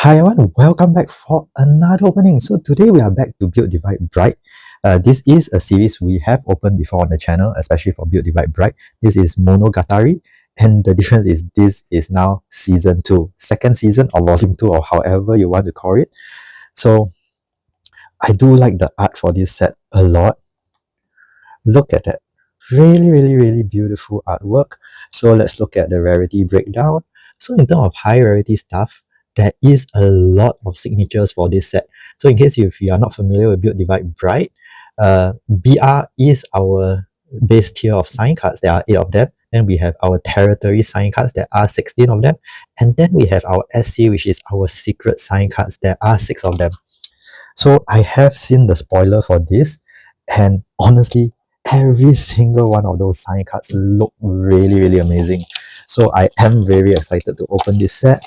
Hi everyone, welcome back for another opening. So today we are back to Build Divide Bright. This is a series we have opened before on the channel, especially for Build Divide Bright. This is Monogatari, and the difference is this is now season 2, second season or volume 2 or however you want to call it. So I do like the art for this set a lot. Look at that. Really beautiful artwork. So let's look at the rarity breakdown. So in terms of high rarity stuff, there is a lot of signatures for this set. So in case if you are not familiar with Build Divide Bright, BR is our base tier of sign cards. There are 8 of them. Then we have our territory sign cards. There are 16 of them. And then we have our SC, which is our secret sign cards. There are 6 of them. So I have seen the spoiler for this, and honestly, every single one of those sign cards look really amazing. So I am very excited to open this set.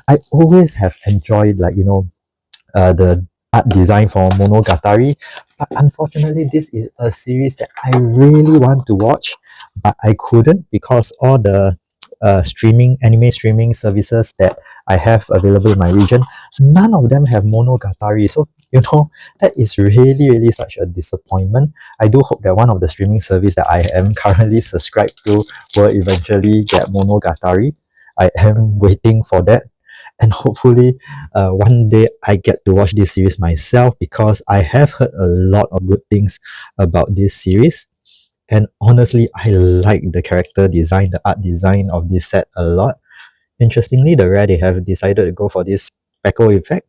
I always have enjoyed the art design for Monogatari, but unfortunately this is a series that I really want to watch, but I couldn't because all the anime streaming services that I have available in my region, none of them have Monogatari. So that is really such a disappointment. I do hope that one of the streaming service that I am currently subscribed to will eventually get Monogatari. I am waiting for that, and hopefully one day I get to watch this series myself, because I have heard a lot of good things about this series. And honestly, I like the character design, the art design of this set a lot. Interestingly, the rare, they have decided to go for this speckle effect.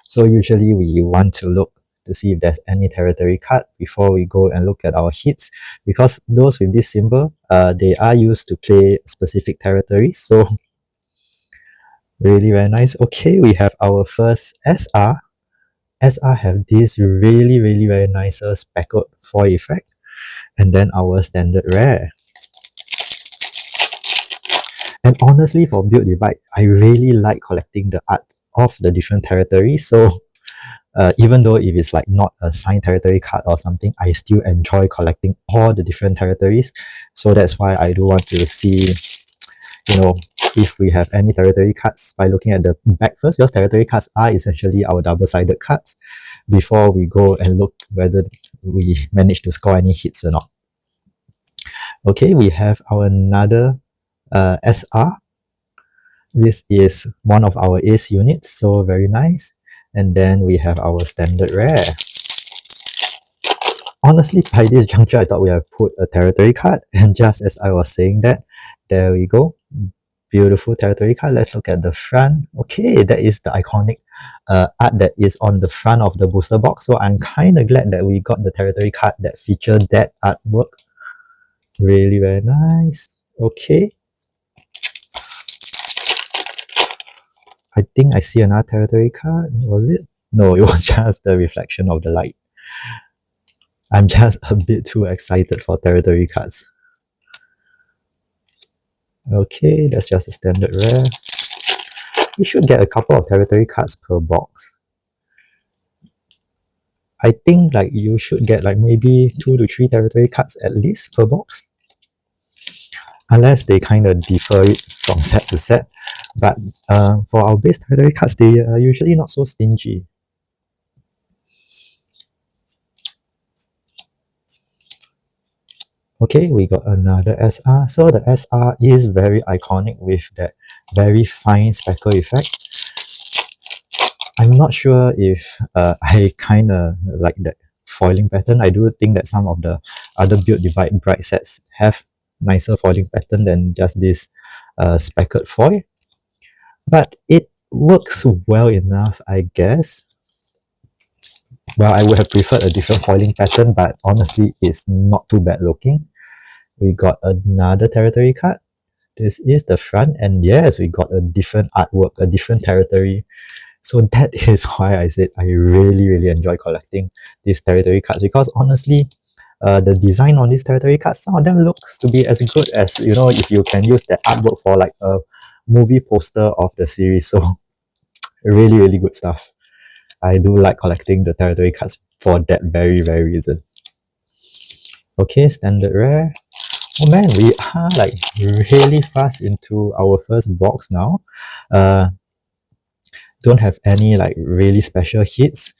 So usually we want to look to see if there's any territory card before we go and look at our hits, because those with this symbol, they are used to play specific territories. So really very nice. Okay, we have our first SR. SR have this really very nice speckled foil effect, and then our standard rare. And honestly, for Build Divide, I really like collecting the art of the different territories. So even though if it's like not a signed territory card or something, I still enjoy collecting all the different territories. So that's why I do want to see, if we have any territory cards by looking at the back first, because territory cards are essentially our double-sided cards, before we go and look whether we manage to score any hits or not. Okay, we have our another SR. This is one of our ace units, so very nice. And then we have our standard rare. Honestly, by this juncture, I thought we have put a territory card, and just as I was saying that, there we go. Beautiful territory card. Let's look at the front. Okay, that is the iconic art that is on the front of the booster box. So I'm kind of glad that we got the territory card that featured that artwork. Really very nice. Okay. I think I see another territory card. Was it? No, it was just the reflection of the light. I'm just a bit too excited for territory cards. Okay, that's just a standard rare. We should get a couple of territory cards per box. I think like you should get like maybe 2 to 3 territory cards at least per box, unless they kind of differ it from set to set. But for our base territory cards, they are usually not so stingy. Okay, we got another SR. So the SR is very iconic with that very fine speckle effect. I'm not sure if I kind of like that foiling pattern. I do think that some of the other Build Divide Bright sets have nicer foiling pattern than just this speckled foil. But it works well enough, I guess. Well, I would have preferred a different foiling pattern, but honestly, it's not too bad looking. We got another territory card. This is the front, and yes, we got a different artwork, a different territory. So that is why I said I really enjoy collecting these territory cards, because honestly, the design on these territory cards, some of them looks to be as good as, if you can use that artwork for like a movie poster of the series. So really good stuff. I do like collecting the territory cards for that very reason. Okay, standard rare. Oh man, we are like really fast into our first box now. Don't have any like really special hits,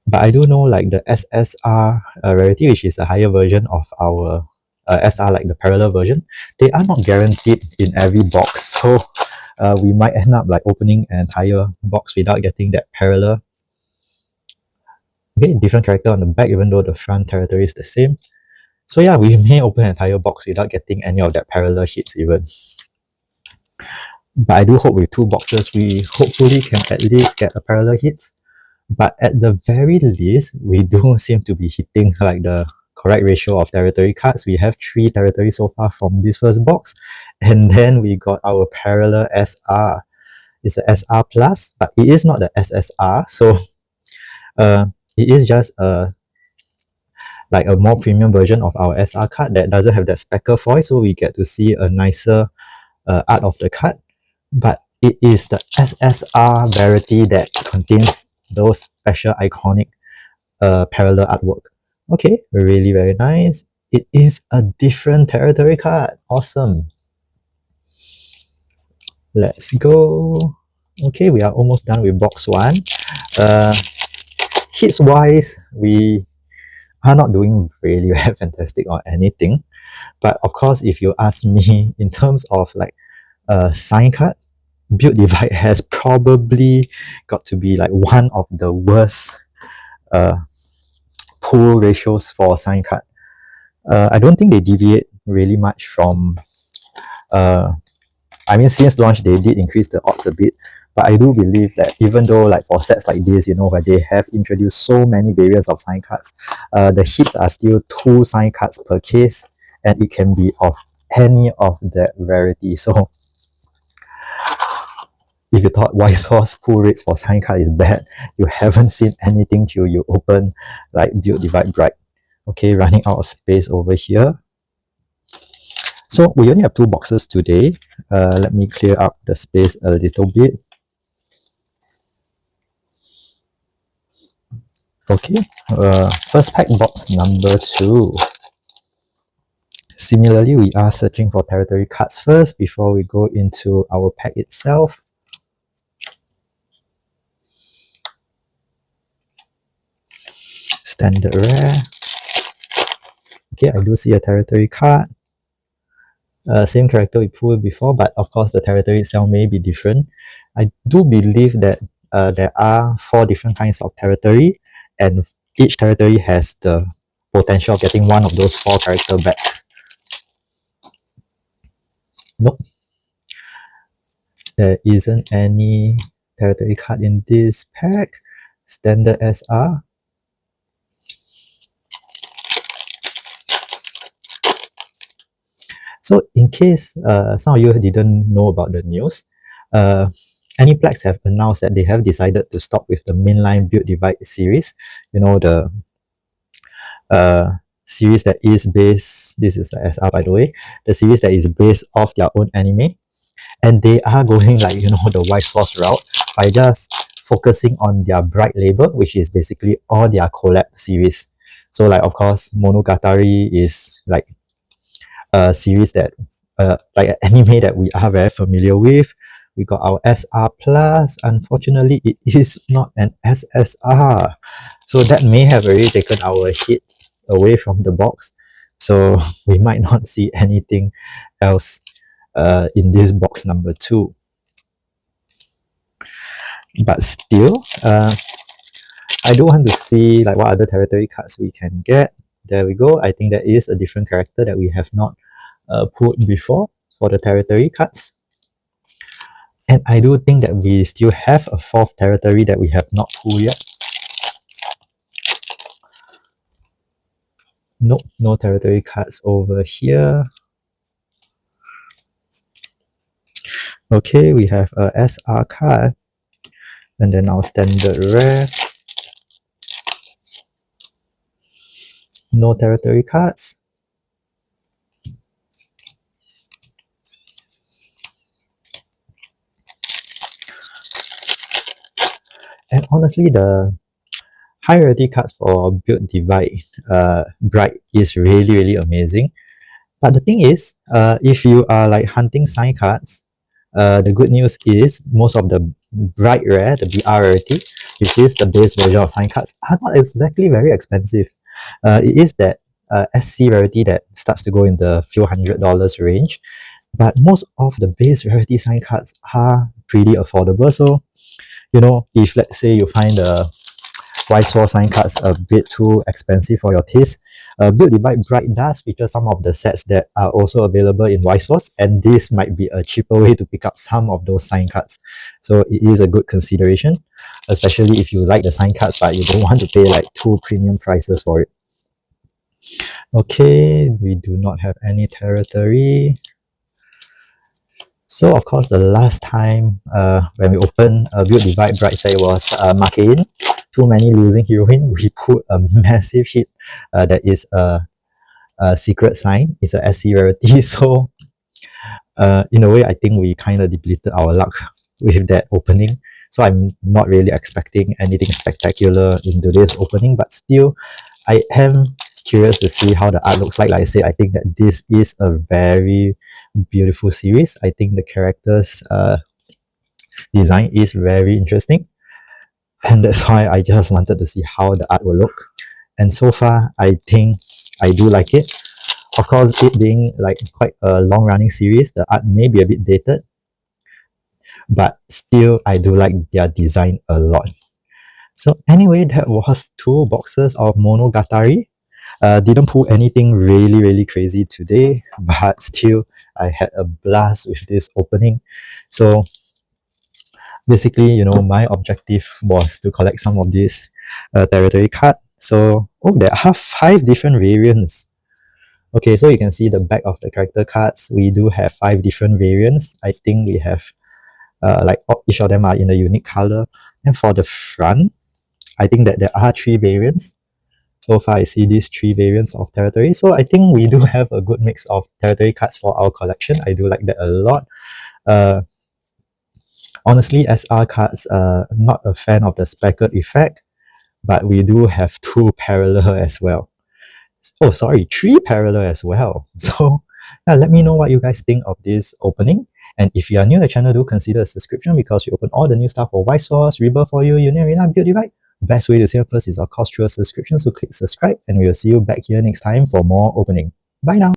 but I do know like the SSR rarity, which is a higher version of our SR, like the parallel version, they are not guaranteed in every box. So we might end up like opening an entire box without getting that parallel. Okay, different character on the back, even though the front territory is the same. So yeah, we may open an entire box without getting any of that parallel hits even. But I do hope with two boxes, we hopefully can at least get a parallel hits. But at the very least, we do seem to be hitting like the correct ratio of territory cards. We have 3 territories so far from this first box. And then we got our parallel SR. It's a SR plus, but it is not the SSR. So it is just like a more premium version of our SR card that doesn't have that speckle foil. So we get to see a nicer art of the card. But it is the SSR rarity that contains those special iconic parallel artwork. Okay, really very nice. It is a different territory card. Awesome. Let's go. Okay, we are almost done with box 1. Hits wise, we are not doing really very fantastic or anything. But of course, if you ask me in terms of like sign card, Build Divide has probably got to be like one of the worst pull ratios for sign card. I don't think they deviate really much from I mean, since launch they did increase the odds a bit, but I do believe that even though like for sets like this, you know, where they have introduced so many variants of sign cards, the hits are still 2 sign cards per case, and it can be of any of that rarity. So if you thought White Source pull rates for sign card is bad, you haven't seen anything till you open like Build Divide Bright. Okay, running out of space over here. So we only have 2 boxes today. Let me clear up the space a little bit. Okay, first pack box number 2. Similarly, we are searching for territory cards first before we go into our pack itself. Standard rare. Okay, I do see a territory card. Same character we pulled before, but of course the territory itself may be different. I do believe that there are 4 different kinds of territory, and each territory has the potential of getting one of those 4 character backs. Nope. There isn't any territory card in this pack. Standard SR. So in case some of you didn't know about the news, Aniplex have announced that they have decided to stop with the mainline Build Divide series. You know, the series that is based, this is the SR by the way, the series that is based off their own anime. And they are going like, you know, the White Source route by just focusing on their Bright label, which is basically all their collab series. So like, of course, Monogatari is like a series that like an anime that we are very familiar with. We got our SR plus. Unfortunately, it is not an SSR, so that may have already taken our hit away from the box, so we might not see anything else in this box number 2. But still, I do want to see like what other territory cards we can get. There we go. I think there is a different character that we have not pulled before for the territory cards. And I do think that we still have a 4th territory that we have not pulled yet. Nope, no territory cards over here. Okay, we have a SR card. And then our standard rare. No territory cards. And honestly, the high rarity cards for Build Divide Bright is really, really amazing. But the thing is, if you are like hunting sign cards, the good news is most of the bright rare, the BR rarity, which is the base version of sign cards, are not exactly very expensive. It is that SC rarity that starts to go in the few $100s range, but most of the base rarity sign cards are pretty affordable. So, you know, if let's say you find the Wise sign cards a bit too expensive for your taste, Build Divide Bright does feature some of the sets that are also available in Wise, and this might be a cheaper way to pick up some of those sign cards. So it is a good consideration, especially if you like the sign cards but you don't want to pay like too premium prices for it. Okay, we do not have any territory. So of course, the last time when we opened Build Divide Bright set was Markein. Too many losing heroine. We put a massive hit that is a secret sign. It's a SC rarity. So in a way, I think we kind of depleted our luck with that opening. So I'm not really expecting anything spectacular in today's opening, but still, I am curious to see how the art looks like. Like I said, I think that this is a very beautiful series. I think the characters design is very interesting, and that's why I just wanted to see how the art will look. And so far, I think I do like it. Of course, it being like quite a long running series, the art may be a bit dated, but still I do like their design a lot. So anyway, that was 2 boxes of Monogatari. Didn't pull anything really crazy today, but still I had a blast with this opening. So basically, you know, my objective was to collect some of these territory cards. So, oh, there are 5 different variants. Okay, so you can see the back of the character cards. We do have 5 different variants. I think we have like each of them are in a unique color. And for the front, I think that there are 3 variants. So far, I see these 3 variants of territory. So I think we do have a good mix of territory cards for our collection. I do like that a lot. Honestly, SR cards, not a fan of the speckled effect, but we do have 2 parallel as well. Oh, sorry, 3 parallel as well. So yeah, let me know what you guys think of this opening. And if you are new to the channel, do consider a subscription because we open all the new stuff for White Source, Rebirth for you, Union Arena, Build Divide. Best way to see us first is of course through a subscription, so click subscribe and we will see you back here next time for more opening. Bye now!